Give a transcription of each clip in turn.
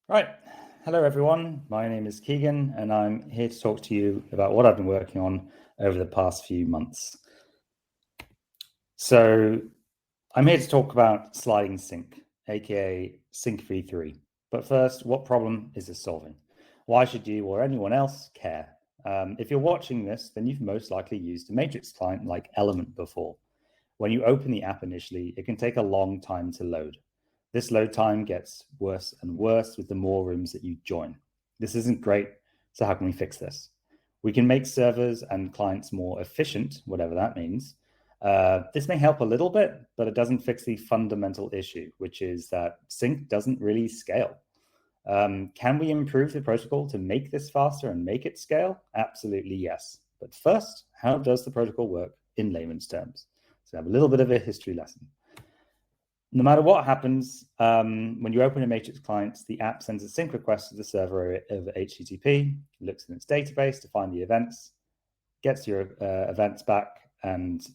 Right. Hello, everyone. My name is Kegan, and I'm here to talk to you about what I've been working on over the past few months. So I'm here to talk about sliding sync, aka Sync v3. But first, what problem is this solving? Why should you or anyone else care? If you're watching this, then you've most likely used a matrix client like Element before. When you open the app initially, it can take a long time to load. This load time gets worse and worse with the more rooms that you join. This isn't great, so how can we fix this? We can make servers and clients more efficient, whatever that means. This may help a little bit, but it doesn't fix the fundamental issue, which is that sync doesn't really scale. Can we improve the protocol to make this faster and make it scale? Absolutely yes. But first, how does the protocol work in layman's terms? So I have a little bit of a history lesson. No matter what happens, when you open a matrix client, the app sends a sync request to the server over HTTP, looks in its database to find the events, gets your events back and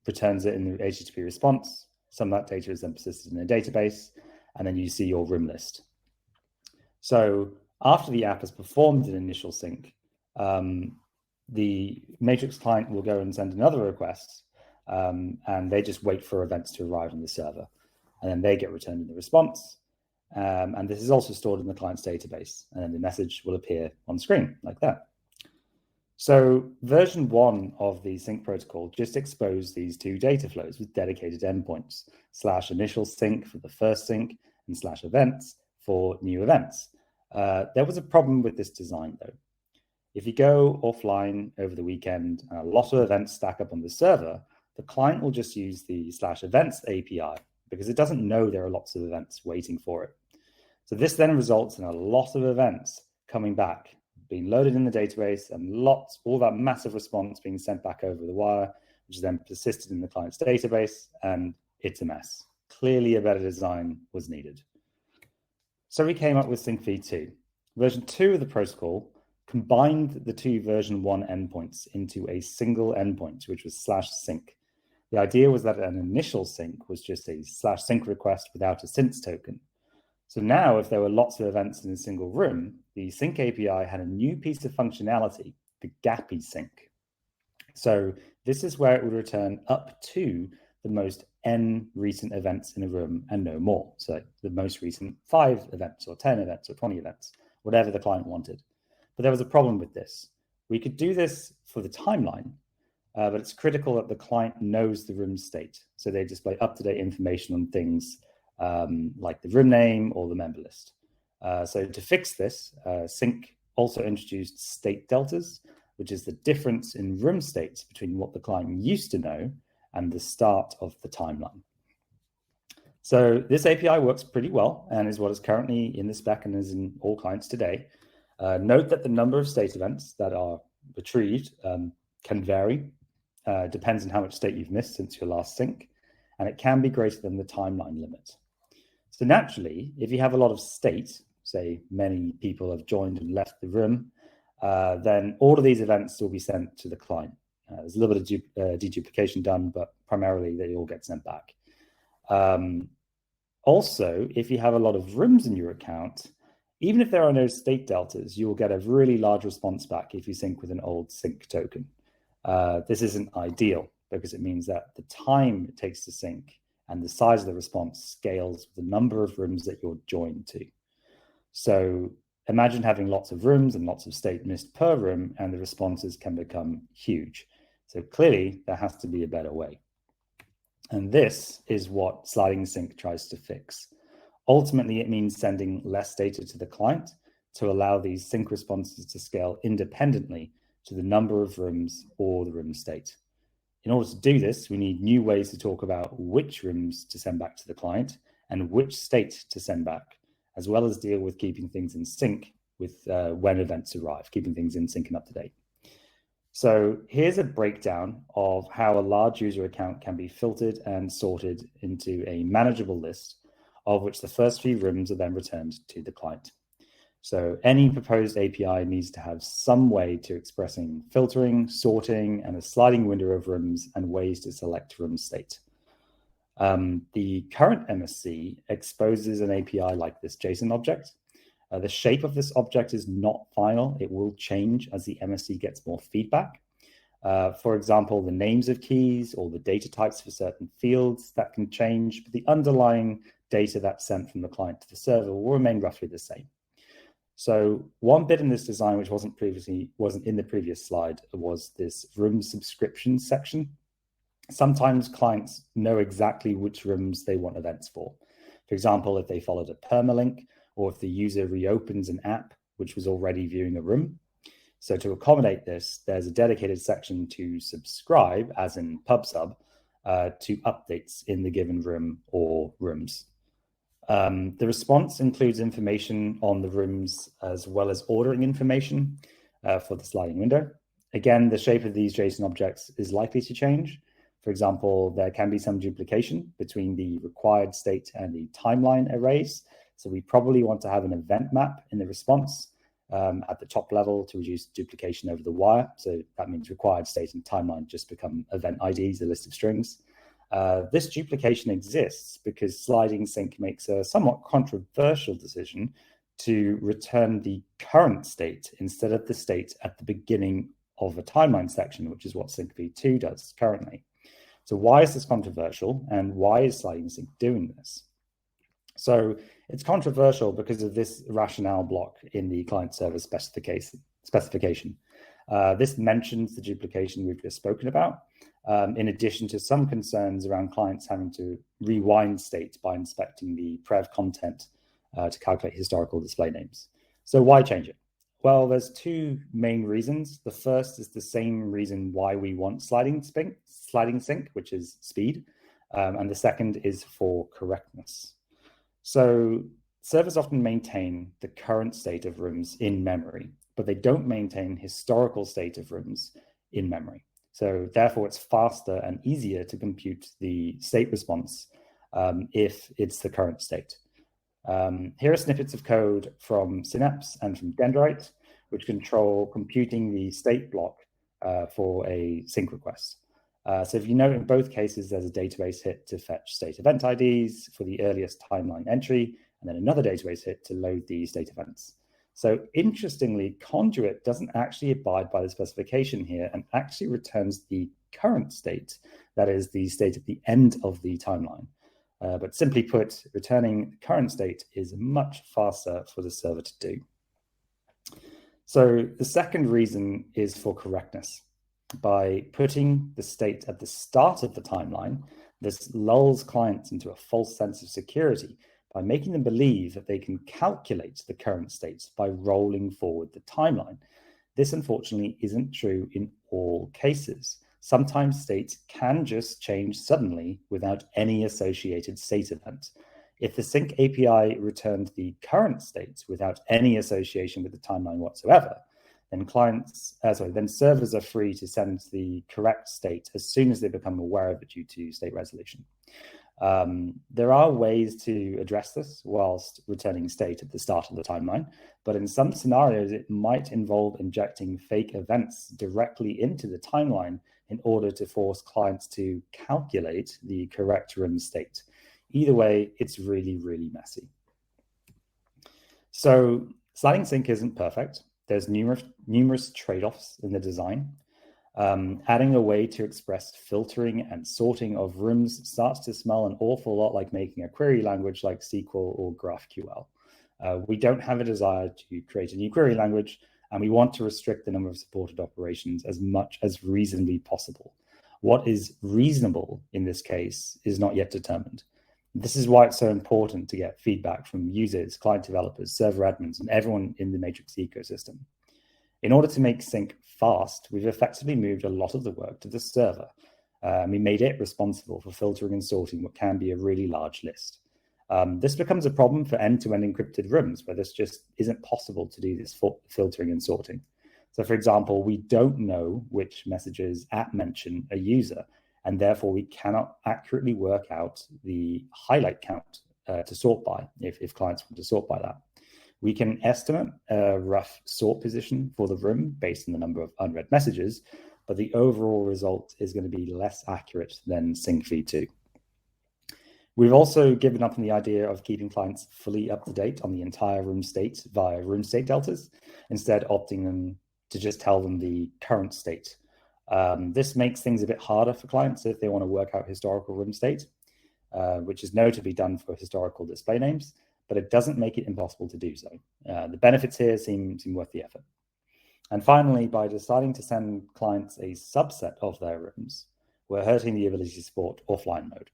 returns it in the HTTP response. Some of that data is then persisted in a database, and then you see your room list. So after the app has performed an initial sync, the matrix client will go and send another request, and they just wait for events to arrive on the server, and then they get returned in the response. And this is also stored in the client's database, and then the message will appear on screen like that. So version 1 of the sync protocol just exposed these two data flows with dedicated endpoints, /initial sync for the first sync and /events for new events. There was a problem with this design though. If you go offline over the weekend and a lot of events stack up on the server, the client will just use the /events API because it doesn't know there are lots of events waiting for it. So this then results in a lot of events coming back, being loaded in the database, and all that massive response being sent back over the wire, which is then persisted in the client's database, and it's a mess. Clearly a better design was needed. So we came up with Sync v2. Version 2 of the protocol combined the two version 1 endpoints into a single endpoint, which was /sync. The idea was that an initial sync was just a /sync request without a sync token. So now, if there were lots of events in a single room, the sync API had a new piece of functionality, the gappy sync. So this is where it would return up to the most n recent events in a room and no more. So the most recent 5 events or 10 events or 20 events, whatever the client wanted. But there was a problem with this. We could do this for the timeline, but it's critical that the client knows the room state. So they display up-to-date information on things like the room name or the member list. So to fix this, Sync also introduced state deltas, which is the difference in room states between what the client used to know and the start of the timeline. So this API works pretty well and is what is currently in the spec and is in all clients today. Note that the number of state events that are retrieved can vary, depends on how much state you've missed since your last sync, and it can be greater than the timeline limit. So naturally, if you have a lot of state, say many people have joined and left the room, then all of these events will be sent to the client. There's a little bit of deduplication done, but primarily they all get sent back. Also, if you have a lot of rooms in your account, even if there are no state deltas, you will get a really large response back if you sync with an old sync token. This isn't ideal because it means that the time it takes to sync and the size of the response scales with the number of rooms that you're joined to. So imagine having lots of rooms and lots of state missed per room, and the responses can become huge. So clearly there has to be a better way. And this is what sliding sync tries to fix. Ultimately, it means sending less data to the client to allow these sync responses to scale independently to the number of rooms or the room state. In order to do this, we need new ways to talk about which rooms to send back to the client and which state to send back, as well as deal with keeping things in sync with when events arrive, keeping things in sync and up to date. So here's a breakdown of how a large user account can be filtered and sorted into a manageable list, of which the first few rooms are then returned to the client. So any proposed API needs to have some way to expressing filtering, sorting, and a sliding window of rooms and ways to select room state. The current MSC exposes an API like this JSON object, The shape of this object is not final. It will change as the MSC gets more feedback. For example, the names of keys or the data types for certain fields that can change, but the underlying data that's sent from the client to the server will remain roughly the same. So one bit in this design, which wasn't in the previous slide, was this room subscription section. Sometimes clients know exactly which rooms they want events for. For example, if they followed a permalink, or if the user reopens an app which was already viewing a room. So to accommodate this, there's a dedicated section to subscribe, as in PubSub, to updates in the given room or rooms. The response includes information on the rooms as well as ordering information for the sliding window. Again, the shape of these JSON objects is likely to change. For example, there can be some duplication between the required state and the timeline arrays. So we probably want to have an event map in the response at the top level to reduce duplication over the wire. So that means required state and timeline just become event IDs, a list of strings. This duplication exists because sliding sync makes a somewhat controversial decision to return the current state instead of the state at the beginning of a timeline section, which is what sync v2 does currently. So why is this controversial, and why is sliding sync doing this? So it's controversial because of this rationale block in the client-server specification. This mentions the duplication we've just spoken about, in addition to some concerns around clients having to rewind state by inspecting the prev content to calculate historical display names. So why change it? Well, there's two main reasons. The first is the same reason why we want sliding sync, which is speed. And the second is for correctness. So servers often maintain the current state of rooms in memory, but they don't maintain historical state of rooms in memory. So therefore, it's faster and easier to compute the state response if it's the current state. Here are snippets of code from Synapse and from Dendrite, which control computing the state block for a sync request. So if you note, in both cases, there's a database hit to fetch state event IDs for the earliest timeline entry, and then another database hit to load the state events. So interestingly, Conduit doesn't actually abide by the specification here and actually returns the current state, that is the state at the end of the timeline. But simply put, returning the current state is much faster for the server to do. So the second reason is for correctness. By putting the state at the start of the timeline, this lulls clients into a false sense of security by making them believe that they can calculate the current states by rolling forward the timeline. This unfortunately isn't true in all cases. Sometimes states can just change suddenly without any associated state event. If the sync API returned the current state without any association with the timeline whatsoever, then servers are free to send the correct state as soon as they become aware of it due to state resolution. There are ways to address this whilst returning state at the start of the timeline, but in some scenarios, it might involve injecting fake events directly into the timeline in order to force clients to calculate the correct room state. Either way, it's really, really messy. So sliding sync isn't perfect. There's numerous trade-offs in the design. Adding a way to express filtering and sorting of rooms starts to smell an awful lot like making a query language like SQL or GraphQL. We don't have a desire to create a new query language, and we want to restrict the number of supported operations as much as reasonably possible. What is reasonable in this case is not yet determined. This is why it's so important to get feedback from users, client developers, server admins, and everyone in the Matrix ecosystem. In order to make sync fast, we've effectively moved a lot of the work to the server. We made it responsible for filtering and sorting what can be a really large list. This becomes a problem for end-to-end encrypted rooms where this just isn't possible to do this filtering and sorting. So for example, we don't know which messages at mention a user, and therefore we cannot accurately work out the highlight count to sort by if clients want to sort by that. We can estimate a rough sort position for the room based on the number of unread messages, but the overall result is going to be less accurate than sync v2. We've also given up on the idea of keeping clients fully up to date on the entire room state via room state deltas, instead opting them to just tell them the current state. This makes things a bit harder for clients if they want to work out historical room state, which is notably done for historical display names, but it doesn't make it impossible to do so. The benefits here seem worth the effort. And finally, by deciding to send clients a subset of their rooms, we're hurting the ability to support offline mode.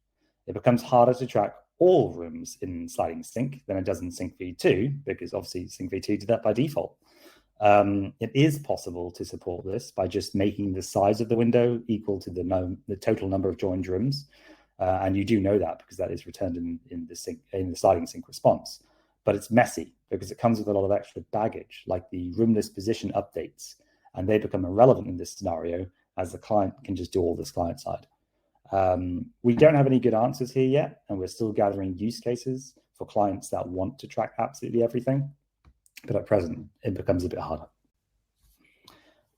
It becomes harder to track all rooms in sliding sync than it does in Sync v2, because obviously Sync v2 did that by default. It is possible to support this by just making the size of the window equal to the total number of joined rooms. And you do know that because that is returned in the sliding sync response. But it's messy because it comes with a lot of extra baggage, like the room list position updates, and they become irrelevant in this scenario as the client can just do all this client side. We don't have any good answers here yet, and we're still gathering use cases for clients that want to track absolutely everything. But at present, it becomes a bit harder.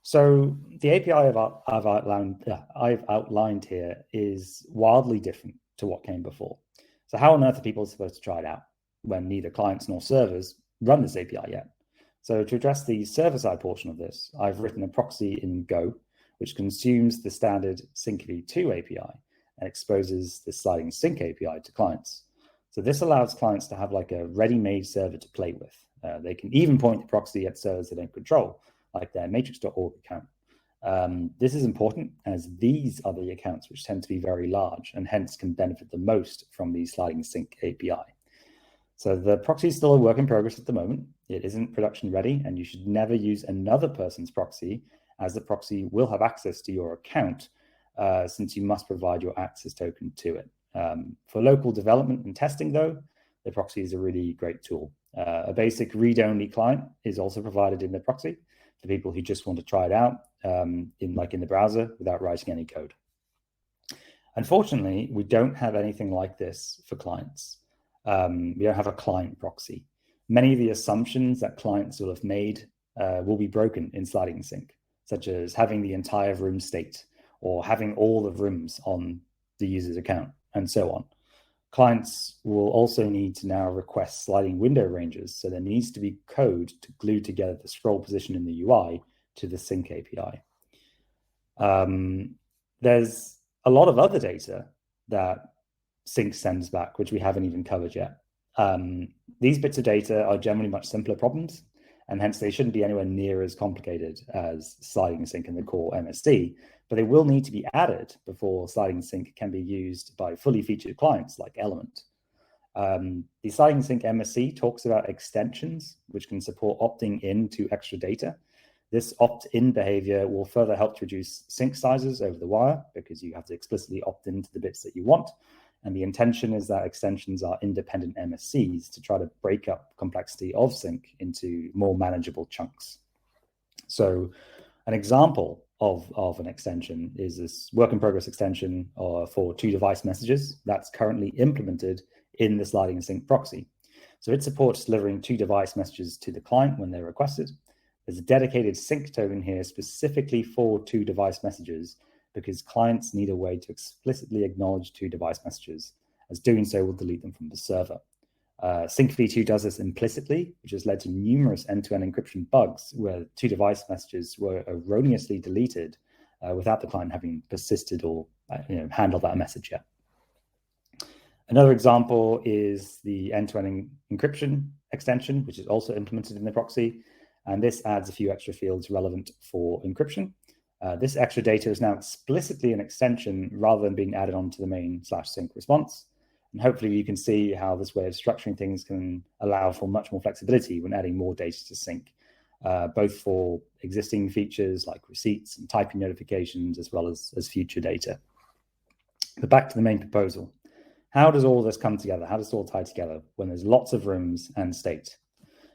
So the API I've outlined here is wildly different to what came before. So how on earth are people supposed to try it out when neither clients nor servers run this API yet? So to address the server-side portion of this, I've written a proxy in Go, which consumes the standard Sync v2 API and exposes the sliding sync API to clients. So this allows clients to have like a ready-made server to play with. They can even point the proxy at servers they don't control, like their matrix.org account. This is important as these are the accounts which tend to be very large and hence can benefit the most from the sliding sync API. So the proxy is still a work in progress at the moment. It isn't production ready, and you should never use another person's proxy, as the proxy will have access to your account since you must provide your access token to it. For local development and testing though, the proxy is a really great tool. A basic read-only client is also provided in the proxy for people who just want to try it out in the browser without writing any code. Unfortunately, we don't have anything like this for clients. We don't have a client proxy. Many of the assumptions that clients will have made will be broken in sliding sync, such as having the entire room state or having all the rooms on the user's account and so on. Clients will also need to now request sliding window ranges, so there needs to be code to glue together the scroll position in the UI to the sync API. There's a lot of other data that sync sends back, which we haven't even covered yet. These bits of data are generally much simpler problems, and hence they shouldn't be anywhere near as complicated as sliding sync in the core MSD, but they will need to be added before sliding sync can be used by fully featured clients like Element. The sliding sync MSC talks about extensions, which can support opting in to extra data. This opt-in behavior will further help to reduce sync sizes over the wire because you have to explicitly opt into the bits that you want. And the intention is that extensions are independent MSCs to try to break up complexity of sync into more manageable chunks. So an example of an extension is this work in progress extension for two device messages that's currently implemented in the sliding sync proxy. So it supports delivering two device messages to the client when they're requested. There's a dedicated sync token here specifically for two device messages because clients need a way to explicitly acknowledge two device messages, as doing so will delete them from the server. Sync v2 does this implicitly, which has led to numerous end-to-end encryption bugs where two device messages were erroneously deleted without the client having persisted or handled that message yet. Another example is the end-to-end encryption extension, which is also implemented in the proxy, and this adds a few extra fields relevant for encryption. This extra data is now explicitly an extension rather than being added onto the main/sync response. And hopefully you can see how this way of structuring things can allow for much more flexibility when adding more data to sync, both for existing features like receipts and typing notifications, as well as future data. But back to the main proposal. How does all this come together? How does it all tie together when there's lots of rooms and state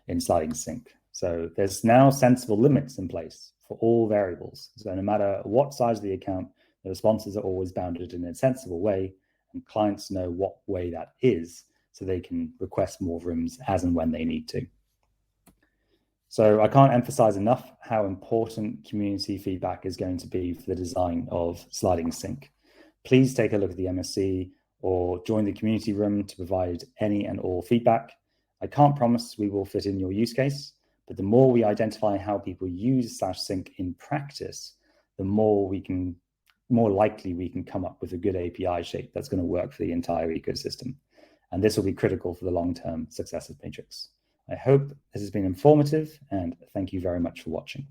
in sliding sync? So there's now sensible limits in place for all variables. So no matter what size of the account, the responses are always bounded in a sensible way, and clients know what way that is, so they can request more rooms as and when they need to. So I can't emphasize enough how important community feedback is going to be for the design of sliding sync. Please take a look at the MSC or join the community room to provide any and all feedback. I can't promise we will fit in your use case, but the more we identify how people use /sync in practice, the more likely we can come up with a good API shape that's going to work for the entire ecosystem. And this will be critical for the long-term success of Matrix. I hope this has been informative, and thank you very much for watching.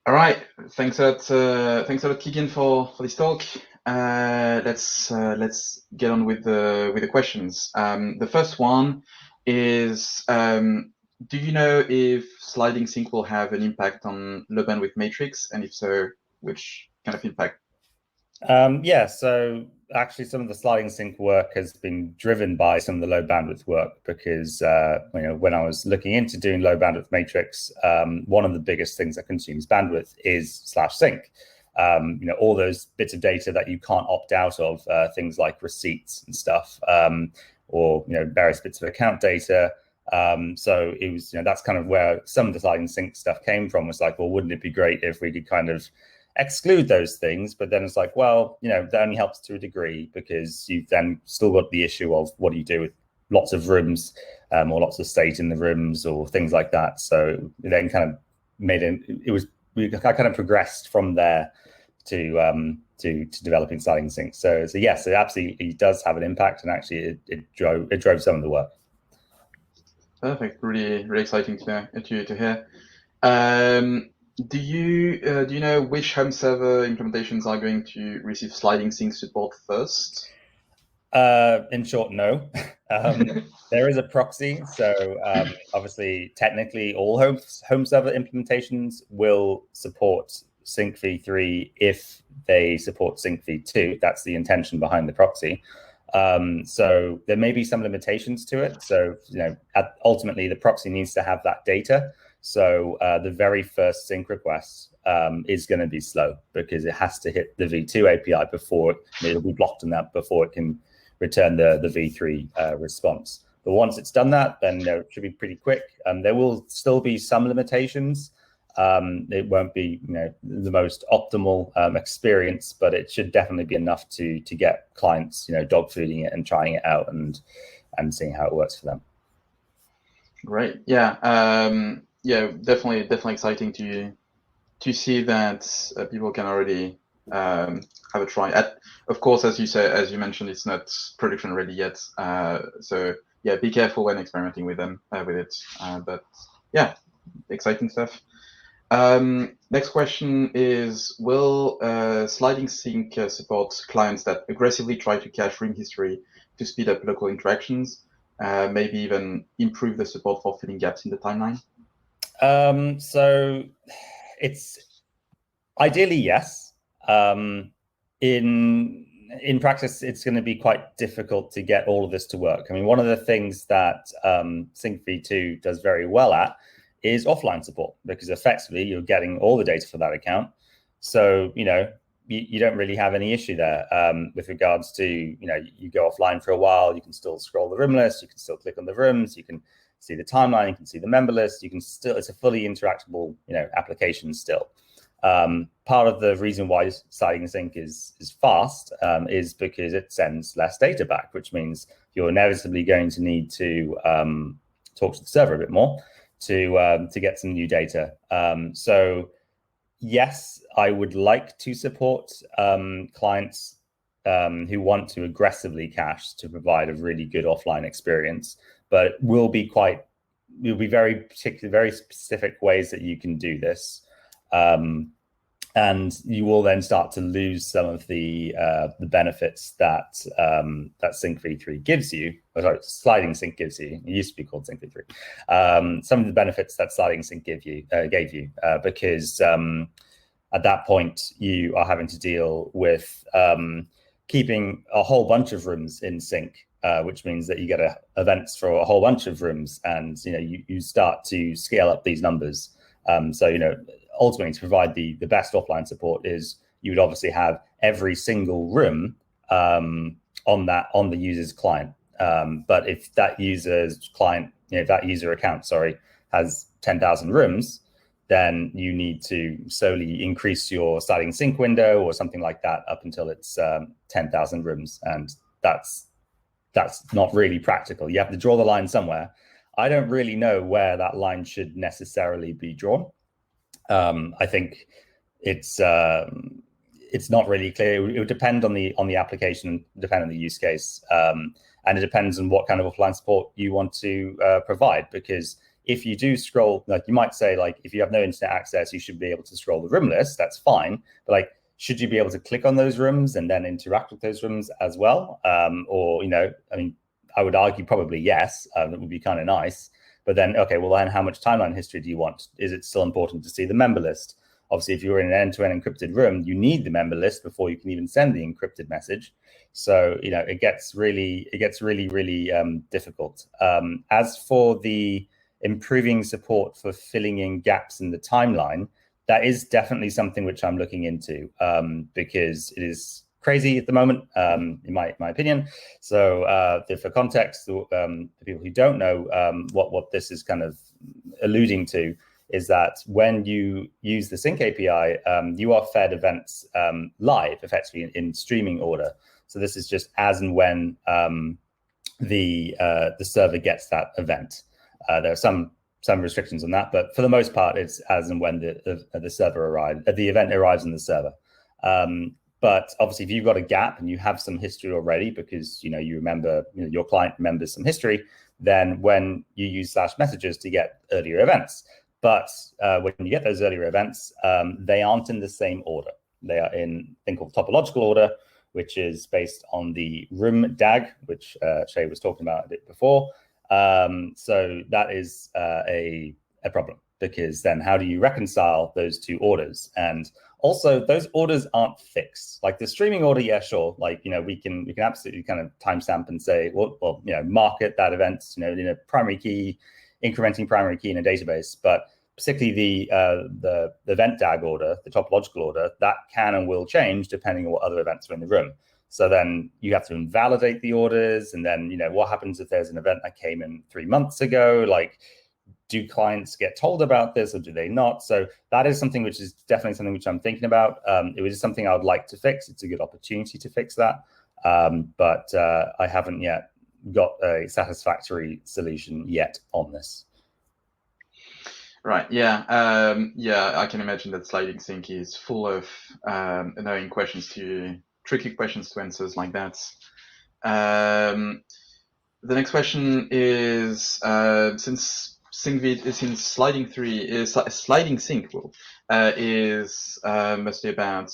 All right, thanks a lot, Kegan, for this talk. Let's get on with the questions. The first one is, do you know if sliding sync will have an impact on low bandwidth matrix, and if so, which kind of impact? Yeah, so actually some of the sliding sync work has been driven by some of the low bandwidth work, because when I was looking into doing low bandwidth matrix, one of the biggest things that consumes bandwidth is /sync. All those bits of data that you can't opt out of, things like receipts and stuff, or various bits of account data. So it was, that's kind of where some of the sliding sync stuff came from. Was like, well, wouldn't it be great if we could kind of exclude those things? But then it's like, well, that only helps to a degree, because you've then still got the issue of what do you do with lots of rooms, or lots of state in the rooms, or things like that. So it then kind of I kind of progressed from there to developing sliding sync. So yes, it absolutely does have an impact, and actually it drove some of the work. Perfect. Really, really exciting to hear. Do you know which home server implementations are going to receive sliding sync support first? In short, no. There is a proxy, so obviously, technically, all home server implementations will support Sync v3 if they support Sync v2. That's the intention behind the proxy. So there may be some limitations to it. So ultimately, the proxy needs to have that data. So the very first sync request is going to be slow, because it has to hit the v2 API before it'll be blocked on that before it can return the v3 response. But once it's done that, then it should be pretty quick. There will still be some limitations. It won't be the most optimal experience, but it should definitely be enough to get clients dog fooding it and trying it out and seeing how it works for them. Great. Yeah. Definitely exciting to see that people can already have a try. Of course, as you mentioned, it's not production ready yet. So yeah, be careful when experimenting with it. But yeah, exciting stuff. Next question is, will sliding sync support clients that aggressively try to cache room history to speed up local interactions, maybe even improve the support for filling gaps in the timeline? So it's ideally yes. In practice, it's going to be quite difficult to get all of this to work. I mean, one of the things that Sync v2 does very well at is offline support, because effectively you're getting all the data for that account. So, you don't really have any issue there with regards to, you go offline for a while, you can still scroll the room list, you can still click on the rooms, you can see the timeline, you can see the member list, it's a fully interactable, application still. Part of the reason why sliding sync is fast is because it sends less data back, which means you're inevitably going to need to talk to the server a bit more to get some new data. So yes, I would like to support clients who want to aggressively cache to provide a really good offline experience, but it will be very particular, very specific ways that you can do this. And you will then start to lose some of the benefits that Sync v3 gives you. Sorry, sliding sync gives you. It used to be called Sync v3. Some of the benefits that sliding sync gave you, because at that point you are having to deal with keeping a whole bunch of rooms in sync, which means that you get events for a whole bunch of rooms, and you start to scale up these numbers. So ultimately, to provide the best offline support, is you would obviously have every single room on the user's client. But if that user's client, if that user account, has 10,000 rooms, then you need to solely increase your sliding sync window or something like that up until it's 10,000 rooms, and that's not really practical. You have to draw the line somewhere. I don't really know where that line should necessarily be drawn. I think it's not really clear. It would depend on the application, depend on the use case, and it depends on what kind of offline support you want to provide. Because if you do scroll, like you might say, like if you have no internet access, you should be able to scroll the room list. That's fine, but like, should you be able to click on those rooms and then interact with those rooms as well? Or, I mean, I would argue probably yes. That would be kind of nice. But then, okay, well then how much timeline history do you want? Is it still important to see the member list? Obviously, if you're in an end-to-end encrypted room, you need the member list before you can even send the encrypted message. So, it gets really difficult. As for the improving support for filling in gaps in the timeline, that is definitely something which I'm looking into, because it is crazy at the moment, in my opinion. So for context, the people who don't know what this is kind of alluding to is that when you use the Sync API, you are fed events live, effectively in streaming order. So this is just as and when the server gets that event. There are some restrictions on that, but for the most part, it's as and when the server arrives, the event arrives in the server. But obviously, if you've got a gap and you have some history already, because you remember, your client remembers some history, then when you use /messages to get earlier events. But when you get those earlier events, they aren't in the same order. They are in a thing called topological order, which is based on the room DAG, which Shay was talking about a bit before. So that is a problem, because then how do you reconcile those two orders? And also, those orders aren't fixed. Like the streaming order, yeah, sure. Like, we can absolutely kind of timestamp and say, well, market that event, in a primary key, incrementing primary key in a database. But particularly the event DAG order, the topological order, that can and will change depending on what other events are in the room. So then you have to invalidate the orders, and then what happens if there's an event that came in 3 months ago? Like, do clients get told about this or do they not? So that is something which is definitely something which I'm thinking about. It was something I would like to fix. It's a good opportunity to fix that, but I haven't yet got a satisfactory solution yet on this. Right. Yeah. I can imagine that sliding sync is full of annoying tricky questions to answer like that. The next question is, since sliding sync is mostly about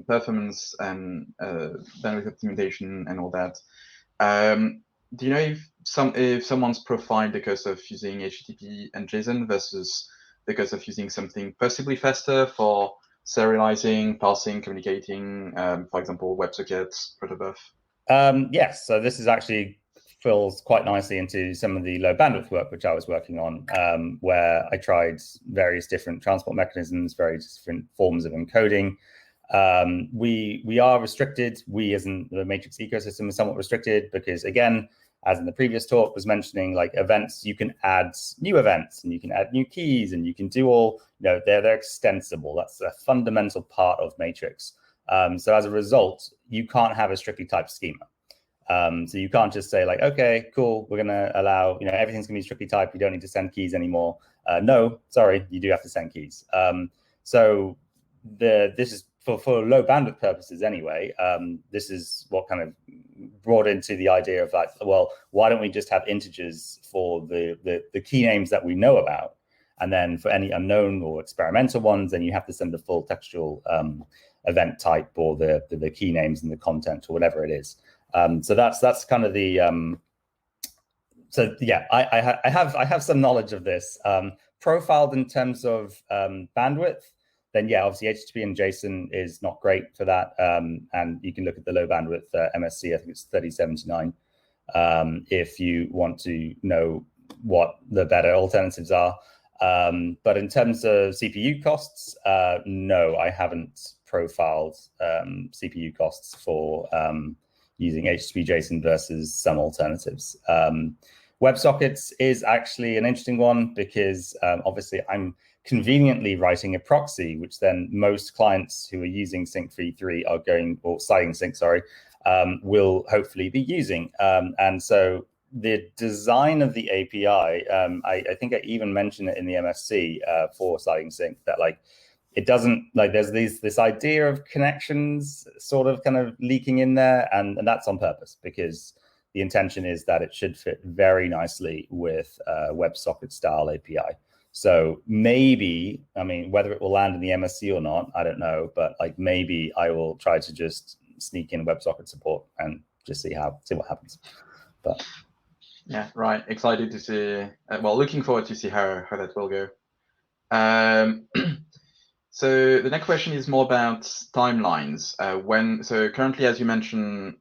performance and bandwidth optimization and all that. Do you know if someone's profiled the cost of using HTTP and JSON versus the cost of using something possibly faster for serializing, parsing, communicating, for example, WebSockets, protobuf? Yes, so this is actually fills quite nicely into some of the low bandwidth work which I was working on, where I tried various different transport mechanisms, various different forms of encoding. We are restricted. We, as in the Matrix ecosystem, is somewhat restricted because, again, as in the previous talk was mentioning, like events, you can add new events and you can add new keys and you can do all, they're extensible. That's a fundamental part of Matrix. So as a result, you can't have a strictly typed schema. So you can't just say like, okay, cool, we're going to allow, everything's going to be strictly typed. We don't need to send keys anymore. No, sorry, you do have to send keys. So this is for low bandwidth purposes anyway. This is what kind of brought into the idea of like, well, why don't we just have integers for the key names that we know about? And then for any unknown or experimental ones, then you have to send the full textual event type or the key names and the content or whatever it is. So that's kind of the so yeah, I have some knowledge of this. Profiled in terms of bandwidth, then yeah, obviously HTTP and JSON is not great for that. And you can look at the low bandwidth MSC, I think it's 3079, if you want to know what the better alternatives are. But in terms of CPU costs, no, I haven't profiled CPU costs for using HTTP JSON versus some alternatives. WebSockets is actually an interesting one because obviously I'm conveniently writing a proxy, which then most clients who are using Sync v3 are going, or sliding sync, sorry, will hopefully be using. And so the design of the API, I think I even mentioned it in the MSC for sliding sync, that like it doesn't, like there's this idea of connections sort of kind of leaking in there, and that's on purpose because the intention is that it should fit very nicely with WebSocket style API. So maybe, I mean, whether it will land in the MSC or not, I don't know, but like maybe I will try to just sneak in WebSocket support and just see what happens. But yeah, right. Excited to see. Well, looking forward to see how that will go. So the next question is more about timelines. So currently, as you mentioned,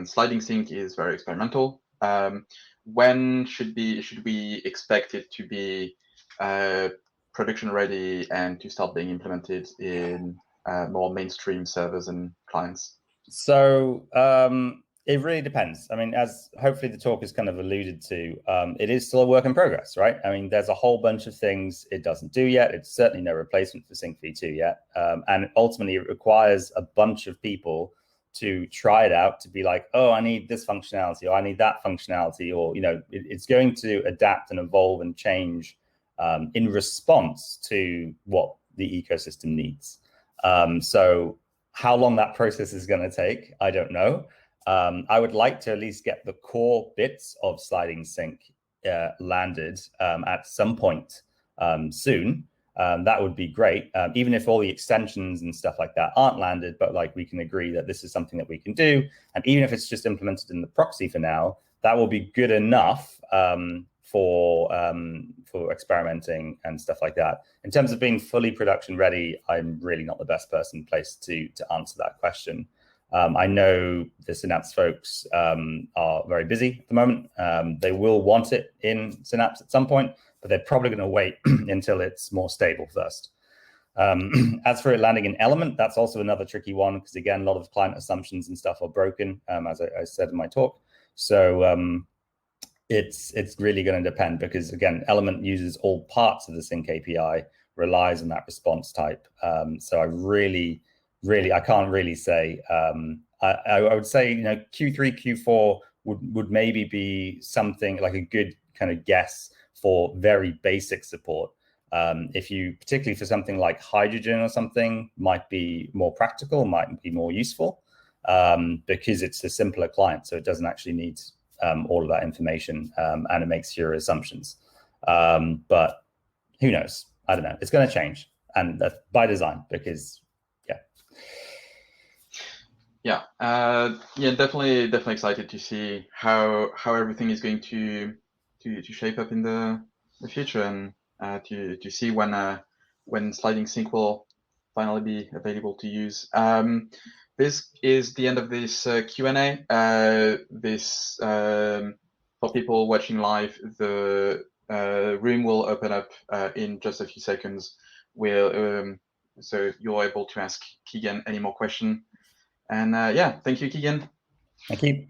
sliding sync is very experimental. When should we expect it to be production ready and to start being implemented in more mainstream servers and clients? So it really depends. I mean, as hopefully the talk has kind of alluded to, it is still a work in progress, right? I mean, there's a whole bunch of things it doesn't do yet. It's certainly no replacement for Sync v2 yet. And ultimately, it requires a bunch of people to try it out, to be like, oh, I need this functionality, or I need that functionality, or, you know, it's going to adapt and evolve and change in response to what the ecosystem needs. So how long that process is going to take, I don't know. I would like to at least get the core bits of sliding sync landed at some point soon. That would be great, even if all the extensions and stuff like that aren't landed, but like we can agree that this is something that we can do. And even if it's just implemented in the proxy for now, that will be good enough for experimenting and stuff like that. In terms of being fully production ready, I'm really not the best person placed to answer that question. I know the Synapse folks are very busy at the moment. They will want it in Synapse at some point, but they're probably going to wait until it's more stable first. As for it landing in Element, that's also another tricky one because, again, a lot of client assumptions and stuff are broken, as I said in my talk. So it's really going to depend because, again, Element uses all parts of the Sync API, relies on that response type. So I can't really say. I would say, you know, Q3, Q4 would maybe be something like a good kind of guess for very basic support. If you, particularly for something like hydrogen or something, might be more practical, might be more useful because it's a simpler client, so it doesn't actually need all of that information and it makes fewer assumptions. But who knows? I don't know. It's going to change, and that's by design because. Yeah, definitely excited to see how everything is going to shape up in the future, and to see when sliding sync will finally be available to use. This is the end of this Q&A. For people watching live, the room will open up in just a few seconds. So you're able to ask Kegan any more questions. And thank you, Kegan. Thank you.